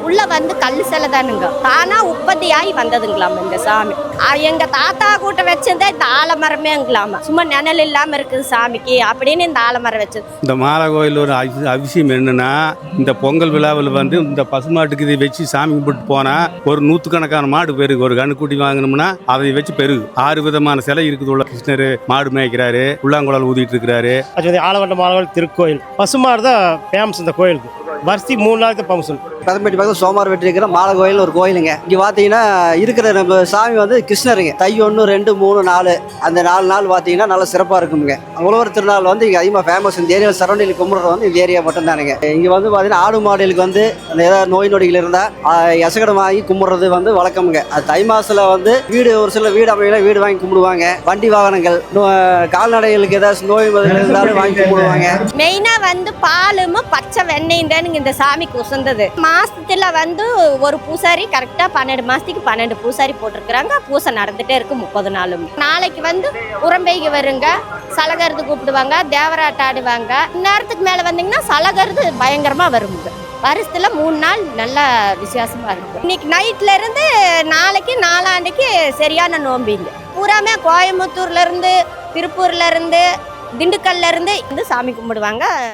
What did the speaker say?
உள்ள வந்து கல் சிலை தானுங்க. தானா உற்பத்தியாகி வந்ததுங்களாம் இந்த சாமி. எங்க தாத்தா கூட்ட வச்சிருந்தா இந்த ஆலமரமேங்களாம. சும்மா நிழல் இல்லாம இருக்குது சாமிக்கு அப்படின்னு இந்த ஆலமரம் வச்சது. இந்த மாலை கோயில் ஒரு அவசியம் என்னன்னா, இந்த பொங்கல் விழாவில் வந்து இந்த பசுமாட்டுக்கு இதை வச்சு சாமி கும்பிட்டு போனா ஒரு நூற்றுக்கணக்கான மாடு பெருகு. ஒரு கண்ணுக்குட்டி வாங்கினோம்னா அதை வச்சு பெருகு. 6 விதமான சிலை இருக்குது. உள்ள கிருஷ்ணர் மாடு மேய்க்கிறாரு, உள்ளாங்குழல் ஊதிட்டு இருக்கிறாரு. ஆலவட்ட மாலவல் திருக்கோயில் பசுமாடு தான் ஃபேமஸ். இந்த கோயிலுக்கு வருஷி 3 நாளுக்கு ஃபங்க்ஷன். பதம்பட்டி பக்கத்தில் சோமார் வெட்டி இருக்கிற மாலை கோயில் ஒரு கோயிலுங்க. இங்கே பார்த்தீங்கன்னா இருக்கிற நம்ம சாமி வந்து கிருஷ்ணருங்க. தை 1, 2, 3, 4 அந்த 4 நாள் பார்த்தீங்கன்னா நல்லா சிறப்பாக இருக்குங்க. உழவர் திருநாள் வந்து இங்கே அதிகமாக ஃபேமஸ். இந்த ஏரியா சரௌண்டிங் கும்பிட்றது வந்து இந்த ஏரியா மட்டும் தானுங்க. இங்கே வந்து பார்த்தீங்கன்னா ஆடு மாடுகளுக்கு வந்து அந்த ஏதாவது நோய் நொடிகள் இருந்தால் எசகடம் வாங்கி கும்பிட்றது வந்து வழக்கமுங்க. அது தை மாதத்தில் வந்து வீடு ஒரு சில வீடு அமையில வீடு வாங்கி கும்பிடுவாங்க. வண்டி வாகனங்கள் கால்நடைகளுக்கு ஏதாவது நோய் இருந்தாலும் வாங்கி கும்பிடுவாங்க. மெயினாக வந்து பாலும் பச்சை வெண்ணெயும் தானுங்க இந்த சாமிக்கு உசந்தது. மாசத்துல வந்து ஒரு பூசாரி கரெக்டா 12 மாசத்துக்கு 12 பூசாரி போட்டிருக்கிறாங்க. பூசை நடந்துட்டே இருக்கு 30 நாளும். நாளைக்கு வந்து உரம்பைக்கு வருங்க, சலகருது கூப்பிடுவாங்க, தேவராட்ட ஆடுவாங்க. நேரத்துக்கு மேல வந்தீங்கன்னா சலகருது பயங்கரமா வருங்க. வருஷத்துல 3 நாள் நல்ல வித்தியாசமா இருக்கும். இன்னைக்கு நைட்ல இருந்து நாளைக்கு 4ஆண்டுக்கு சரியான நோம்பிங்க. பூராமே கோயம்புத்தூர்ல இருந்து, திருப்பூர்ல இருந்து, திண்டுக்கல்ல இருந்து சாமி கும்பிடுவாங்க.